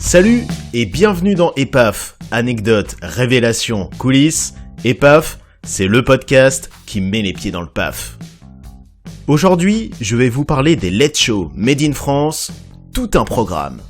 Salut et bienvenue dans Epaf, anecdotes, révélations, coulisses. Epaf, c'est le podcast qui met les pieds dans le paf. Aujourd'hui, je vais vous parler des Late Show Made in France, tout un programme.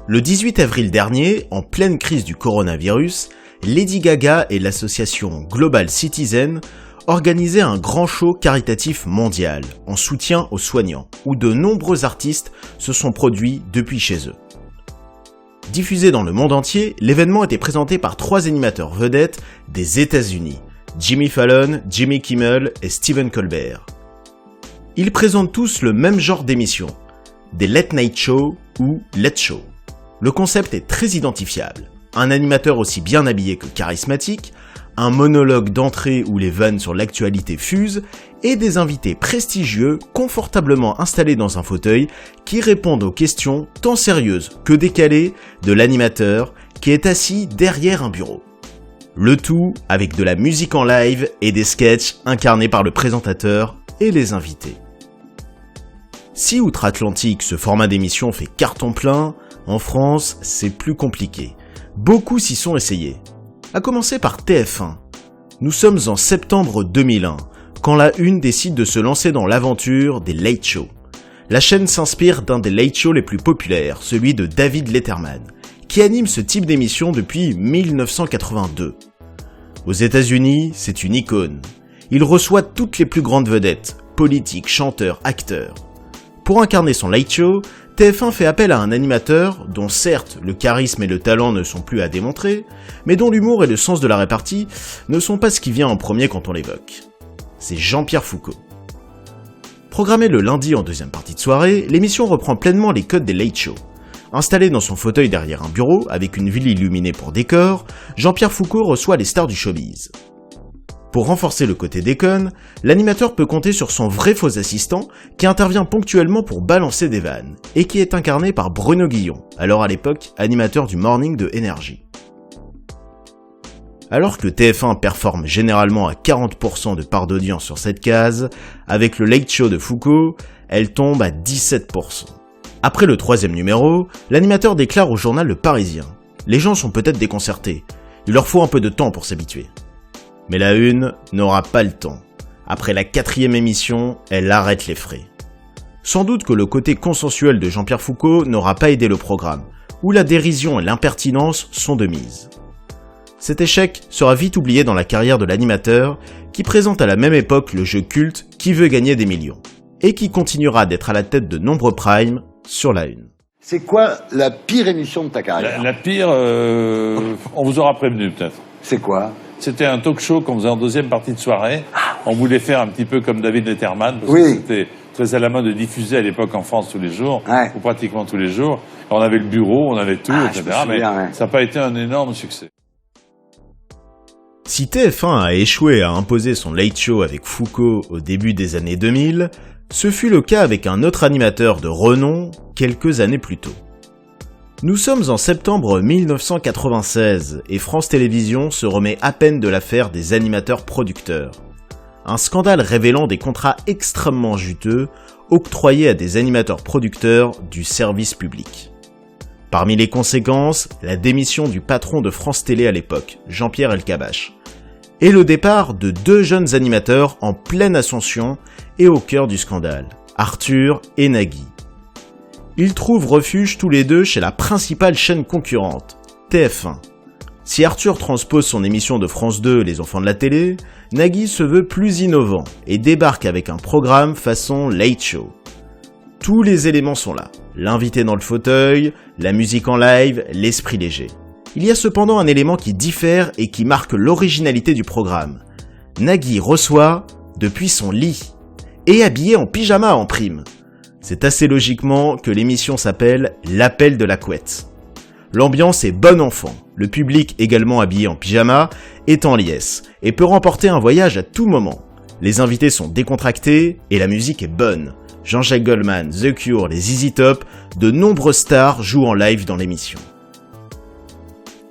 Le 18 avril dernier, en pleine crise du coronavirus, Lady Gaga et l'association Global Citizen organisaient un grand show caritatif mondial en soutien aux soignants, où de nombreux artistes se sont produits depuis chez eux. Diffusé dans le monde entier, l'événement était présenté par 3 animateurs vedettes des États-Unis, Jimmy Fallon, Jimmy Kimmel et Stephen Colbert. Ils présentent tous le même genre d'émission, des Late Night Show ou Late Show. Le concept est très identifiable. Un animateur aussi bien habillé que charismatique, un monologue d'entrée où les vannes sur l'actualité fusent, et des invités prestigieux confortablement installés dans un fauteuil qui répondent aux questions tant sérieuses que décalées de l'animateur qui est assis derrière un bureau. Le tout avec de la musique en live et des sketchs incarnés par le présentateur et les invités. Si outre-Atlantique ce format d'émission fait carton plein, en France, c'est plus compliqué. Beaucoup s'y sont essayés. À commencer par TF1. Nous sommes en septembre 2001, quand la Une décide de se lancer dans l'aventure des Late Show. La chaîne s'inspire d'un des Late Show les plus populaires, celui de David Letterman, qui anime ce type d'émission depuis 1982. Aux États-Unis, c'est une icône. Il reçoit toutes les plus grandes vedettes, politiques, chanteurs, acteurs. Pour incarner son Late Show, TF1 fait appel à un animateur dont certes le charisme et le talent ne sont plus à démontrer, mais dont l'humour et le sens de la répartie ne sont pas ce qui vient en premier quand on l'évoque. C'est Jean-Pierre Foucault. Programmée le lundi en deuxième partie de soirée, l'émission reprend pleinement les codes des Late Show. Installé dans son fauteuil derrière un bureau, avec une ville illuminée pour décor, Jean-Pierre Foucault reçoit les stars du showbiz. Pour renforcer le côté déconne, l'animateur peut compter sur son vrai faux assistant qui intervient ponctuellement pour balancer des vannes, et qui est incarné par Bruno Guillon, alors à l'époque animateur du Morning de Énergie. Alors que TF1 performe généralement à 40% de part d'audience sur cette case, avec le Late Show de Foucault, elle tombe à 17%. Après le 3e numéro, l'animateur déclare au journal Le Parisien « Les gens sont peut-être déconcertés, il leur faut un peu de temps pour s'habituer ». Mais la Une n'aura pas le temps. Après la 4e émission, elle arrête les frais. Sans doute que le côté consensuel de Jean-Pierre Foucault n'aura pas aidé le programme, où la dérision et l'impertinence sont de mise. Cet échec sera vite oublié dans la carrière de l'animateur, qui présente à la même époque le jeu culte Qui veut gagner des millions, et qui continuera d'être à la tête de nombreux primes sur la Une. C'est quoi la pire émission de ta carrière ? La pire, on vous aura prévenu peut-être. C'est quoi ? C'était un talk show qu'on faisait en deuxième partie de soirée. On voulait faire un petit peu comme David Letterman, parce que c'était très à la main de diffuser à l'époque en France tous les jours, ou pratiquement tous les jours. On avait le bureau, on avait tout, etc. Mais ça n'a pas été un énorme succès. Si TF1 a échoué à imposer son Late Show avec Foucault au début des années 2000, ce fut le cas avec un autre animateur de renom quelques années plus tôt. Nous sommes en septembre 1996 et France Télévisions se remet à peine de l'affaire des animateurs-producteurs. Un scandale révélant des contrats extrêmement juteux octroyés à des animateurs-producteurs du service public. Parmi les conséquences, la démission du patron de France Télé à l'époque, Jean-Pierre Elkabbach, et le départ de 2 jeunes animateurs en pleine ascension et au cœur du scandale, Arthur et Nagui. Ils trouvent refuge tous les deux chez la principale chaîne concurrente, TF1. Si Arthur transpose son émission de France 2, Les Enfants de la télé, Nagui se veut plus innovant et débarque avec un programme façon Late Show. Tous les éléments sont là, l'invité dans le fauteuil, la musique en live, l'esprit léger. Il y a cependant un élément qui diffère et qui marque l'originalité du programme. Nagui reçoit depuis son lit, et habillé en pyjama en prime. C'est assez logiquement que l'émission s'appelle L'appel de la couette. L'ambiance est bon enfant, le public également habillé en pyjama est en liesse et peut remporter un voyage à tout moment. Les invités sont décontractés et la musique est bonne. Jean-Jacques Goldman, The Cure, les ZZ Top, de nombreuses stars jouent en live dans l'émission.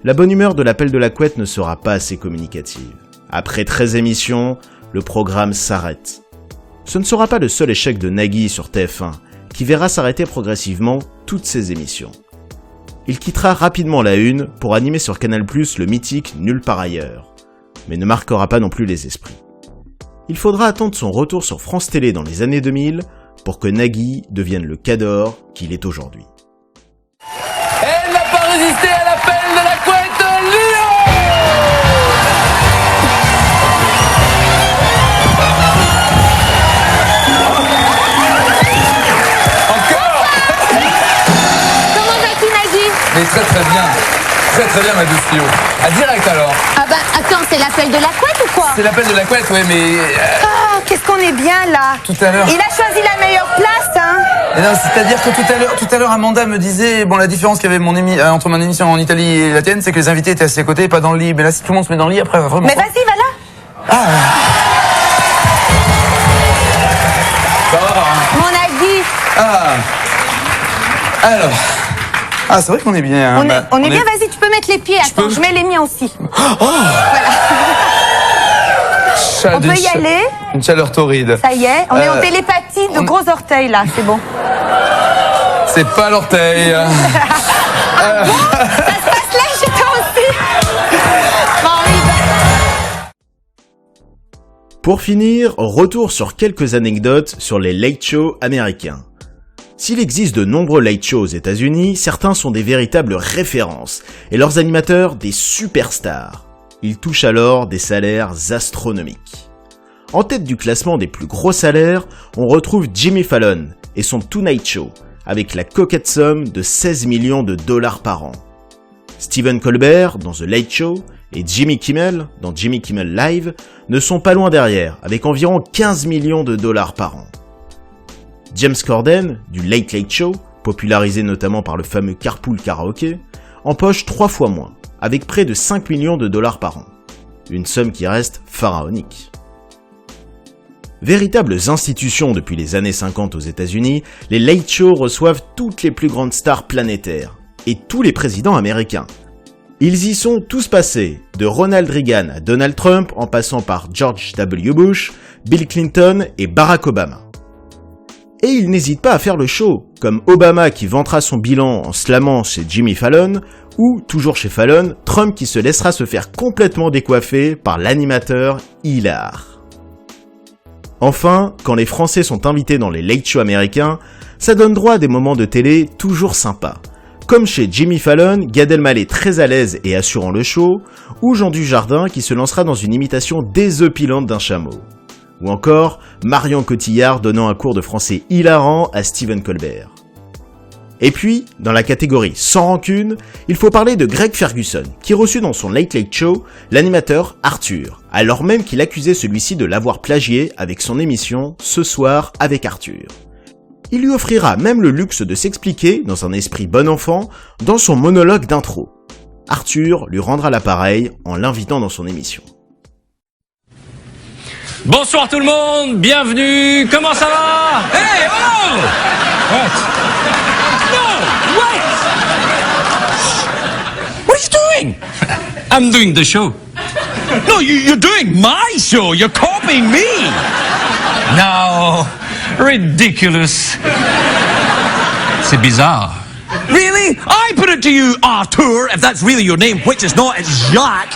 la bonne humeur de l'appel de la couette ne sera pas assez communicative. Après 13 émissions, le programme s'arrête. Ce ne sera pas le seul échec de Nagui sur TF1, qui verra s'arrêter progressivement toutes ses émissions. Il quittera rapidement la Une pour animer sur Canal+, le mythique Nulle part ailleurs, mais ne marquera pas non plus les esprits. Il faudra attendre son retour sur France Télé dans les années 2000 pour que Nagui devienne le cador qu'il est aujourd'hui. Elle n'a pas résisté à l'appel de la couette, Lyon! Encore! Comment vas-tu, Nagui? Mais très bien. Très bien, ma douce Lyon. À direct alors. Ah bah attends, c'est l'appel de la couette ou quoi? C'est l'appel de la couette, ouais, mais... Oh, qu'est-ce qu'on est bien là. Tout à l'heure... Il a choisi la meilleure place, hein. Non, c'est-à-dire que tout à l'heure, Amanda me disait... Bon, la différence qu'il y avait entre mon émission en Italie et la tienne, c'est que les invités étaient assis à côté et pas dans le lit. Mais là, si tout le monde se met dans le lit, après, va vraiment... Mais vas-y, va là. Ah. Ça va, hein. Mon Nagui. Ah. Alors... Ah, c'est vrai qu'on est bien. On est bien, vas-y, tu peux mettre les pieds. Attends, je mets les miens aussi. Oh. Voilà. On peut y aller. Une chaleur torride. Ça y est, on est en télépathie de gros orteils là, c'est bon. C'est pas l'orteil. Ah bon, ça se passe là chez toi aussi. Pour finir, retour sur quelques anecdotes sur les late shows américains. S'il existe de nombreux late shows aux États-Unis, certains sont des véritables références, et leurs animateurs des superstars. Ils touchent alors des salaires astronomiques. En tête du classement des plus gros salaires, on retrouve Jimmy Fallon et son Tonight Show, avec la coquette somme de 16 millions de dollars par an. Stephen Colbert dans The Late Show et Jimmy Kimmel dans Jimmy Kimmel Live ne sont pas loin derrière, avec environ 15 millions de dollars par an. James Corden, du Late Late Show, popularisé notamment par le fameux Carpool Karaoke, empoche 3 fois moins, avec près de 5 millions de dollars par an. Une somme qui reste pharaonique. Véritables institutions depuis les années 50 aux États-Unis, les Late Show reçoivent toutes les plus grandes stars planétaires, et tous les présidents américains. Ils y sont tous passés, de Ronald Reagan à Donald Trump, en passant par George W. Bush, Bill Clinton et Barack Obama. Et ils n'hésitent pas à faire le show, comme Obama qui vantera son bilan en slamant chez Jimmy Fallon, ou, toujours chez Fallon, Trump qui se laissera se faire complètement décoiffer par l'animateur hilar. Enfin, quand les Français sont invités dans les late shows américains, ça donne droit à des moments de télé toujours sympas. Comme chez Jimmy Fallon, Gad Elmaleh très à l'aise et assurant le show, ou Jean Dujardin qui se lancera dans une imitation désopilante d'un chameau. Ou encore Marion Cotillard donnant un cours de français hilarant à Stephen Colbert. Et puis, dans la catégorie sans rancune, il faut parler de Greg Ferguson, qui reçut dans son Late Late Show l'animateur Arthur, alors même qu'il accusait celui-ci de l'avoir plagié avec son émission Ce soir avec Arthur. Il lui offrira même le luxe de s'expliquer, dans un esprit bon enfant, dans son monologue d'intro. Arthur lui rendra l'appareil en l'invitant dans son émission. Bonsoir tout le monde, bienvenue, comment ça va? Hey, oh! What? No, wait! What are you doing? I'm doing the show. No, you're doing my show, you're copying me! No, ridiculous. C'est bizarre. Really? I put it to you, Arthur, if that's really your name, which is not, it's Jacques.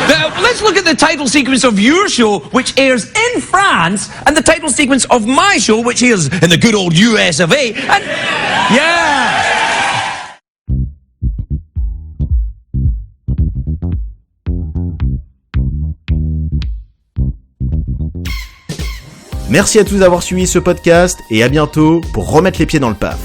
Now, let's look at the title sequence of your show, which airs in France, and the title sequence of my show, which airs in the good old US of A. And, yeah! Merci à tous d'avoir suivi ce podcast, et à bientôt pour remettre les pieds dans le paf.